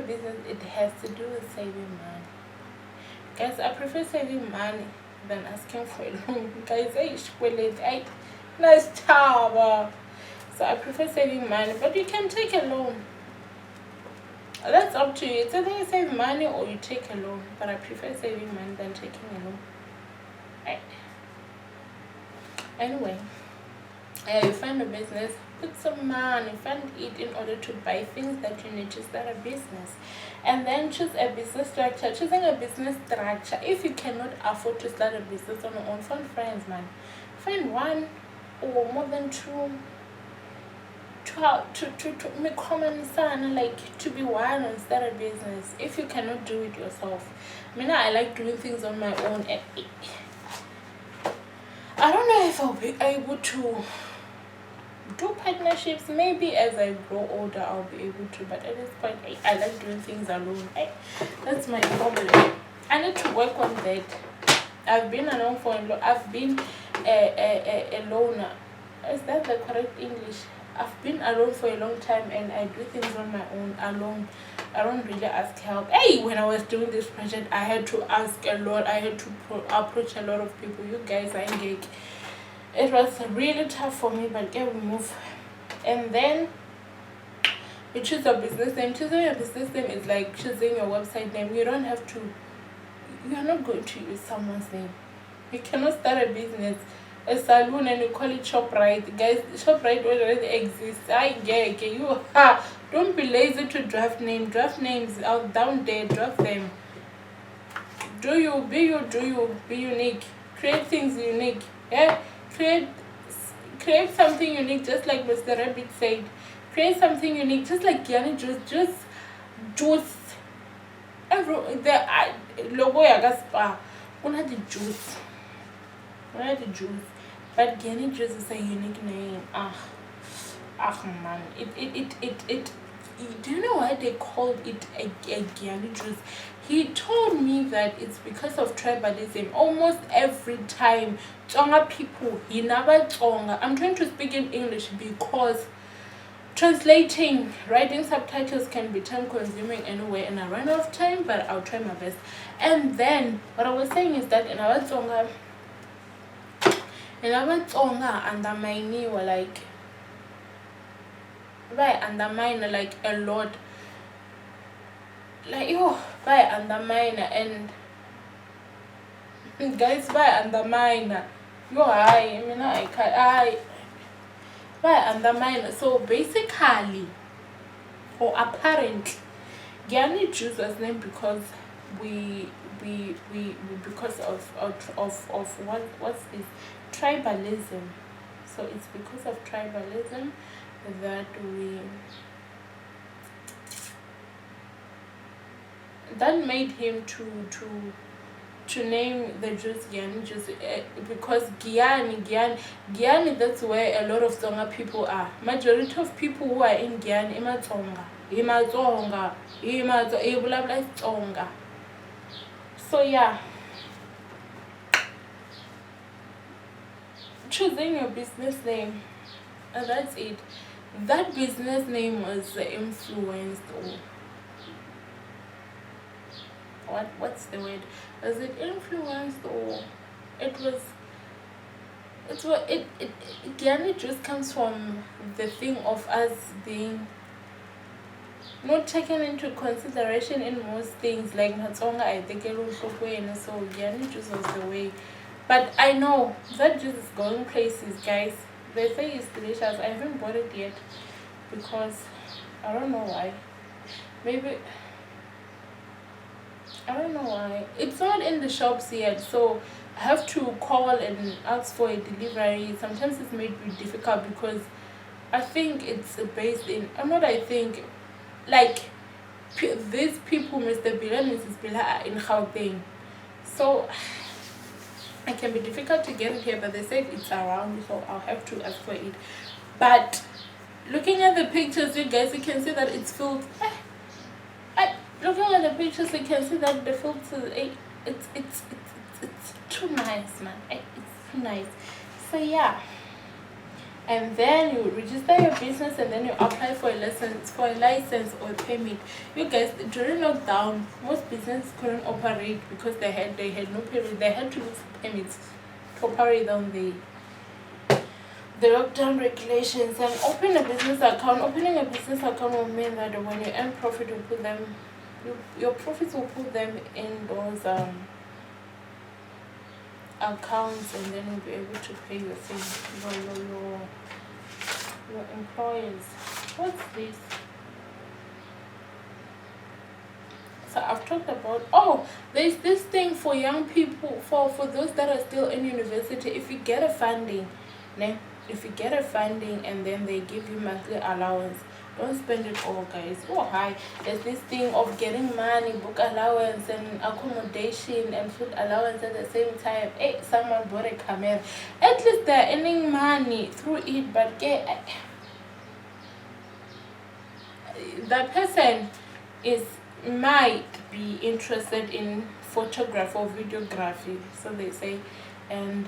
business, it has to do with saving money. Guys, I prefer saving money than asking for a loan. Guys, nice job. So I prefer saving money, but you can take a loan. That's up to you. It's either you save money or you take a loan, but I prefer saving money than taking a loan. Right. Anyway, you find a business, put some money, fund it in order to buy things that you need to start a business, and then choose a business structure. Choosing a business structure, if you cannot afford to start a business on your own, find friends, man. Find one or more than two to make common son, like to be one and start a business. If you cannot do it yourself, I like doing things on my own. I don't know if I'll be able to do partnerships. Maybe as I grow older I'll be able to, but at this point I like doing things alone. That's my problem. I need to work on that. I've been alone for I've been a loner. Is that the correct English? I've been alone for a long time and I do things on my own alone. I don't really ask help. When I was doing this project, I had to ask a lot. I had to approach a lot of people. You guys are engaged. It was really tough for me, but we move. And then you choose a business name. Choosing a business name is like choosing your website name. You don't have to. You are not going to use someone's name. You cannot start a business, a salon, and you call it ShopRite. Guys, ShopRite already exists. Don't be lazy to draft names. Draft names out down there. Draft them. Do you, be unique. Create things unique. Create something unique, just like Mr. Rabbit said. Create something unique, just like Gianni juice. The logo ya spa. Una the juice. But Gianni juice is a unique name. Man. It do you know why they called it a Gianni juice? He told me that it's because of tribalism. Almost every time Tsonga people, Tsonga. I'm trying to speak in English because writing subtitles can be time consuming anyway, and I run out of time, but I'll try my best. And then what I was saying is that in our Tsonga undermine were like undermine like a lot, like by undermine, and guys by undermine I can't by undermine. So basically, or apparently, Gianni Juice was named because we because of what's this tribalism. So it's because of tribalism that made him to name the juice Gianni juice, because Giyani, that's where a lot of Tsonga people are. Majority of people who are in Giyani Tsonga. So yeah, choosing your business name, and that's it. That business name was influenced, or what's the word? Was it influenced, or it Gianni just comes from the thing of us being not taken into consideration in most things, like Matsonga, I think so Gianni just was the way. But I know that juice is going places, guys. They say it's delicious. I haven't bought it yet because I don't know why. Maybe I don't know why. It's not in the shops yet, so I have to call and ask for a delivery. Sometimes it's made me difficult because I think it's based in, these people, Mr. Bila and Mrs. Bila, are in Gauteng. So it can be difficult to get it here, but they said it's around, so I'll have to ask for it. But looking at the pictures, you guys, you can see that it's filled. Looking at the pictures, you can see that the filter, it's too nice, man. It's too nice. So yeah, and then you register your business, and then you apply for a license or a permit. You guys, during lockdown, most businesses couldn't operate because they had no permit. They had to look for permits to operate on the lockdown regulations. And opening a business account will mean that when you earn profit, you put them, your profits will put them in those accounts, and then you'll be able to pay your thing, your employers. What's this? So I've talked about, there's this thing for young people, for those that are still in university. If you get a funding, and then they give you monthly allowance, don't spend it all, guys. There's this thing of getting money, book allowance and accommodation and food allowance at the same time. Hey, someone bought a camera. At least they're earning money through it, but that person might be interested in photography or videography, so they say, and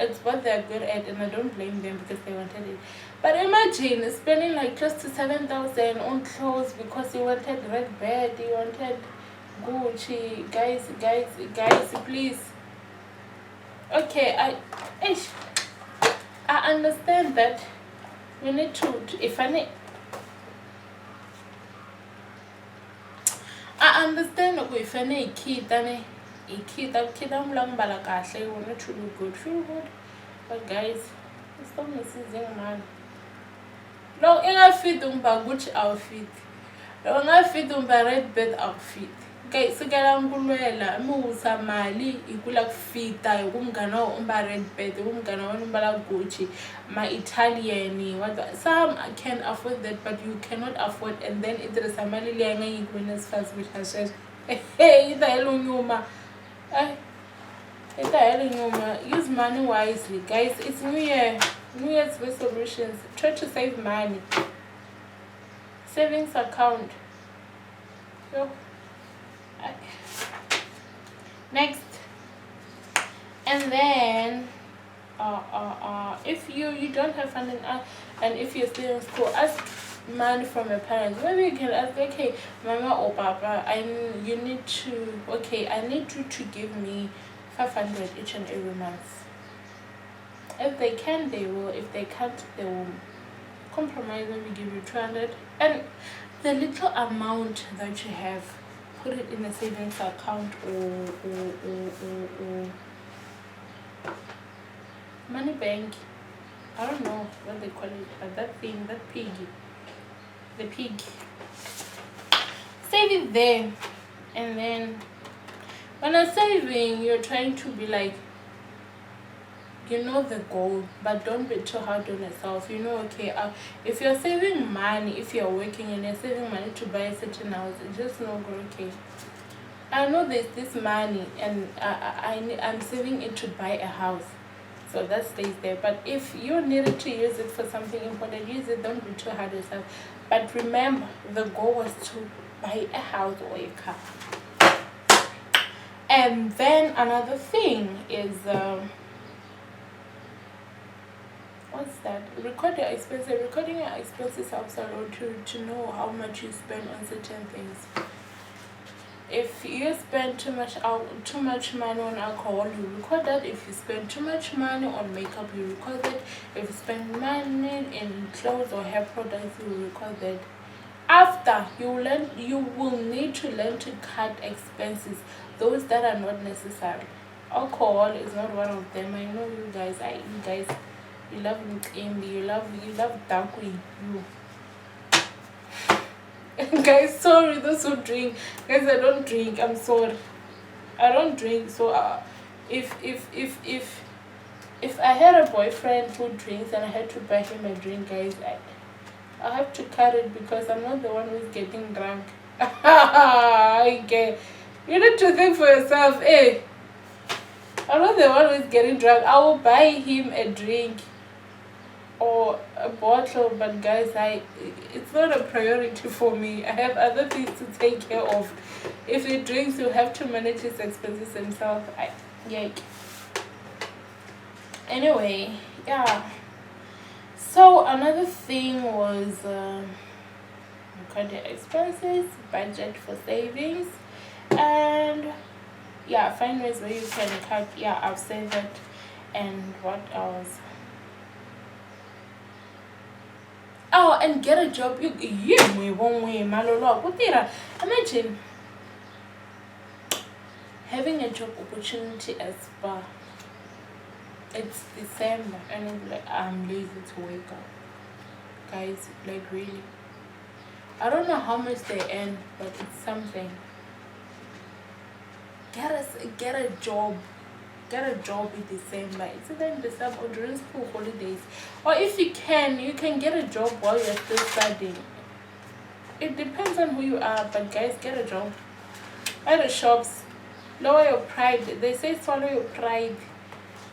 it's what they're good at, and I don't blame them because they wanted it. But imagine spending like close to 7,000 on clothes because you wanted red bed, you wanted Gucci. Guys, please. Okay, I understand that we need to, I understand if any kid amlambala kahle, you want to look good, feel good. But guys, stop misusing man. No, fit Gucci outfit. No, fit red bed outfit. Guys, ngulwela musa mali ikula kufita ukumngana red bed, ukumngana umbala Gucci, my Italian. Some can afford that, but you cannot afford. And then it is a mali lianga yigwines fast with her says, hey, the hell use money wisely, guys. It's New Year's resolutions. Try to save money. Savings account. Next, and then if you don't have funding, and if you're still in school, ask money from your parents. Maybe you can ask, okay, mama or papa, I need you to give me 500 each and every month. If they can, they will. If they can't, they will compromise, maybe give you 200. And the little amount that you have, put it in a savings account or money bank. I don't know what they call it, but that piggy, the pig. Save it there, and then when you're saving, you're trying to be like, the goal, but don't be too hard on yourself. If you're saving money, if you're working and you're saving money to buy a certain house, it's just not good. Okay, I know there's this money, and I'm saving it to buy a house, so that stays there. But if you needed to use it for something important, use it. Don't be too hard on yourself. But remember, the goal was to buy a house or a car. And then another thing is what's that? Record your expenses. Recording your expenses helps a lot to know how much you spend on certain things. If you spend too much money on alcohol, you record that. If you spend too much money on makeup, you record that. If you spend money in clothes or hair products, you record that. After you will need to learn to cut expenses, those that are not necessary. Alcohol is not one of them. I know you guys. You love Mkimbi, you love Dakwi, Guys, sorry, those who drink. Guys, I don't drink. I'm sorry. I don't drink. So if I had a boyfriend who drinks and I had to buy him a drink, guys, I have to cut it because I'm not the one who's getting drunk. Okay. You need to think for yourself, eh? I'm not the one who's getting drunk. I will buy him a drink or a bottle, but guys, it's not a priority for me. I have other things to take care of. If he drinks, he'll have to manage his expenses himself. Anyway, yeah. So another thing was credit expenses, budget for savings, and yeah, find ways where you can cut. Yeah, I've said that. And what else? Oh, and get a job. Imagine having a job opportunity as well. It's December and it's like I'm lazy to wake up. Guys, like really. I don't know how much they earn, but it's something. Get a job. Get a job in December. It's either in December or during school holidays. Or if you can get a job while you're still studying. It depends on who you are, but guys, get a job. At the shops, lower your pride. They say swallow your pride.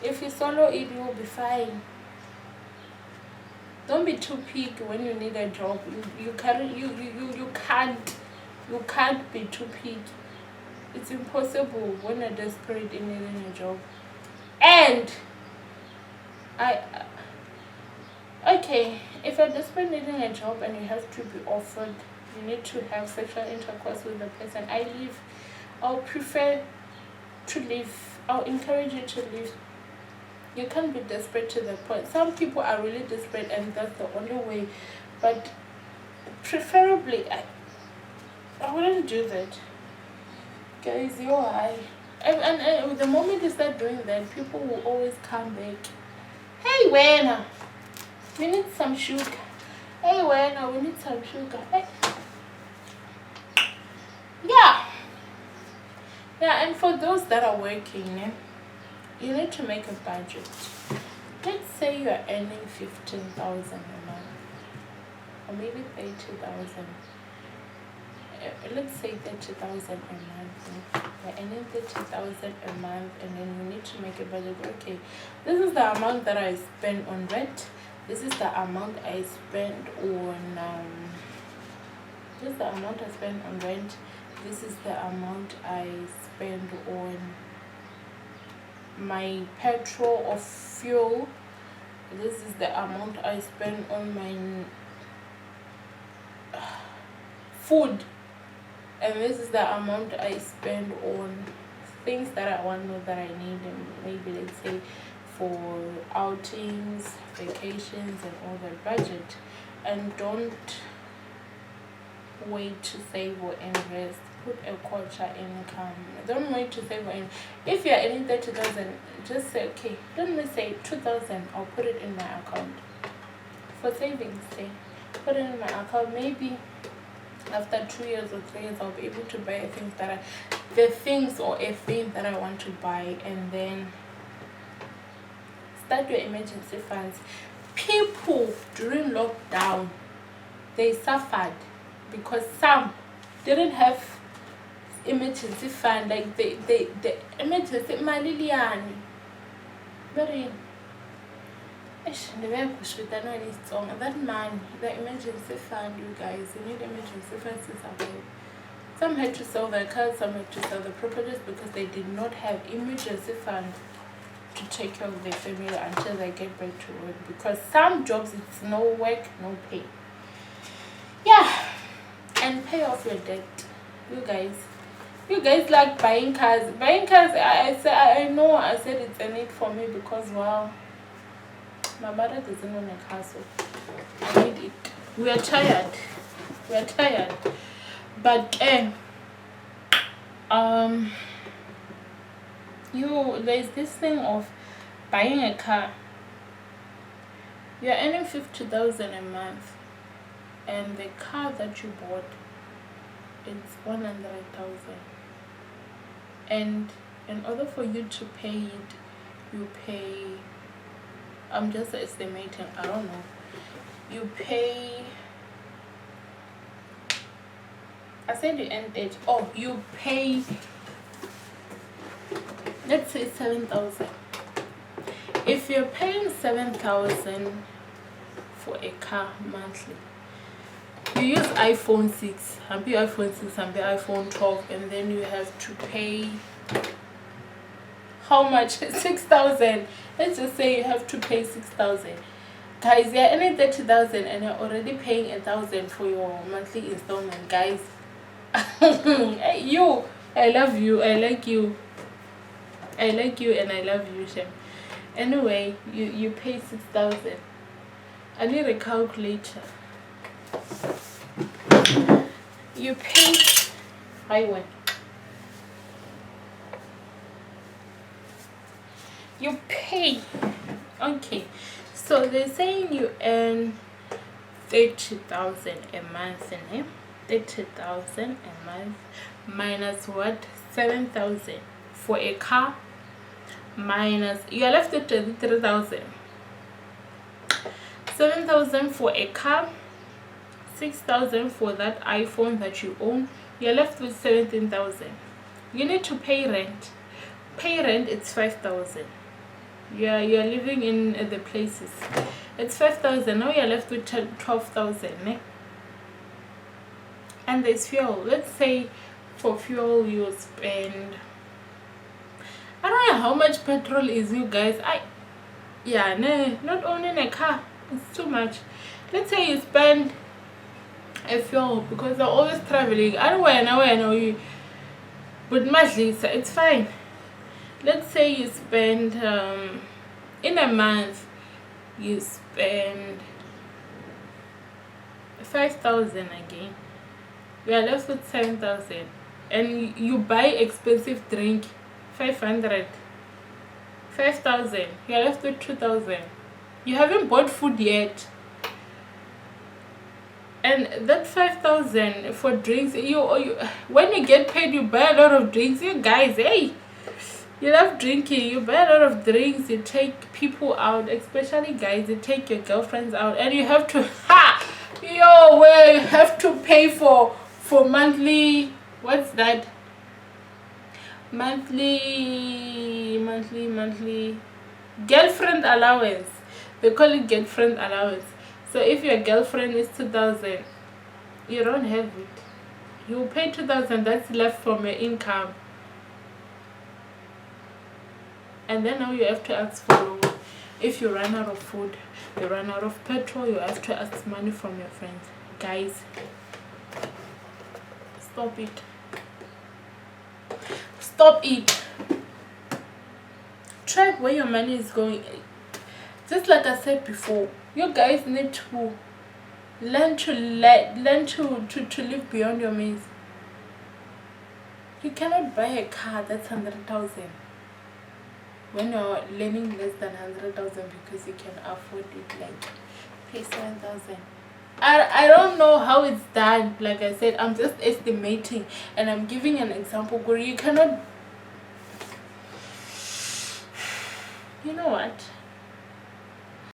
If you swallow it, you will be fine. Don't be too picky when you need a job. You can't be too picky. It's impossible when you're desperate in needing a job. And if you're desperate needing a job and you have to be offered, you need to have sexual intercourse with the person. I'll prefer to leave. I'll encourage you to leave. You can't be desperate to the point. Some people are really desperate and that's the only way. But preferably, I wouldn't do that. Guys, you're high. And the moment you start doing that, people will always come back. Hey, Wena, we need some sugar. Hey, Wena, we need some sugar. Hey. Yeah. Yeah, and for those that are working, you need to make a budget. Let's say you're earning 15,000 a month, or maybe 30,000. Let's say 30,000 a month. You're earning 30,000 a month, and then you need to make a budget. Okay, this is the amount that I spend on rent. This is the amount I spend on. This is the amount I spend on rent. This is the amount I spend on my petrol or fuel. This is the amount I spend on my food, and this is the amount I spend on things that I want to know that I need, and maybe let's say for outings, vacations, and all that budget. And don't wait to save or invest. Put a quarter income. Don't wait to save or invest. If you're earning 30,000, just say, okay, let me say 2,000, I'll put it in my account for savings. Say, put it in my account. Maybe after 2 years or 3 years, I'll be able to buy a thing that I want to buy, and then start your emergency funds. People during lockdown, they suffered because some didn't have emergency fund. Like the emergency maliliani. Very that man, the emergency fund, you guys, you need emergency funds to survive. Some had to sell their cars, some had to sell the properties because they did not have emergency fund to take care of their family until they get back to work. Because some jobs, it's no work, no pay. Yeah, and pay off your debt. You guys like buying cars. I know I said it's a need for me because, wow, my mother doesn't own a car, so I need it. We are tired. But there's this thing of buying a car. You're earning 50,000 a month, and the car that you bought, it's 100,000. And in order for you to pay it, you pay, I'm just estimating, I don't know, you pay, I said you end it, you pay, let's say 7,000. If you're paying 7,000 for a car monthly, you use iPhone 6, and be iPhone 6 and be iPhone 12, and then you have to pay how much? 6,000. Let's just say you have to pay 6,000. Guys, you're earning 30,000 and you're already paying 1,000 for your monthly installment. Guys, hey, you, I love you, I like you, I like you, and I love you, Shem. Anyway, you pay 6,000. I need a calculator. You pay highway. You pay. Okay. So they're saying you earn 30,000 a month, eh? 30,000 a month minus what? 7,000 for a car, minus you are left with 33,000. 7,000 for a car, 6,000 for that iPhone that you own. You're left with 17,000. You need to pay rent. Pay rent, it's 5,000. You're living in the places. It's 5,000. Now you're left with 12,000. Eh? And there's fuel. Let's say for fuel you spend, I don't know how much petrol is, you guys. Not owning a car, it's too much. Let's say you spend a fuel, because they're always traveling. I know you, but Madlisa, it's fine. Let's say you spend in a month you spend 5,000 again. We are left with 7,000, and you buy expensive drink, 500. 5,000. You are left with 2,000. You haven't bought food yet, and that 5,000 for drinks. You when you get paid, you buy a lot of drinks. You guys, hey. You love drinking, you buy a lot of drinks, you take people out, especially guys, you take your girlfriends out, and you have to you have to pay for monthly, what's that, monthly girlfriend allowance. They call it girlfriend allowance. So if your girlfriend is 2,000, you don't have it. You pay 2,000, that's left from your income. And then now you have to ask for loan. If you run out of food, you run out of petrol, you have to ask money from your friends. Guys, stop it. Stop it. Track where your money is going. Just like I said before, you guys need to learn to live beyond your means. You cannot buy a car that's 100,000 when you're learning less than 100,000 because you can afford it. Like, pay 7,000. I don't know how it's done. Like I said, I'm just estimating and I'm giving an example where you cannot. You know what?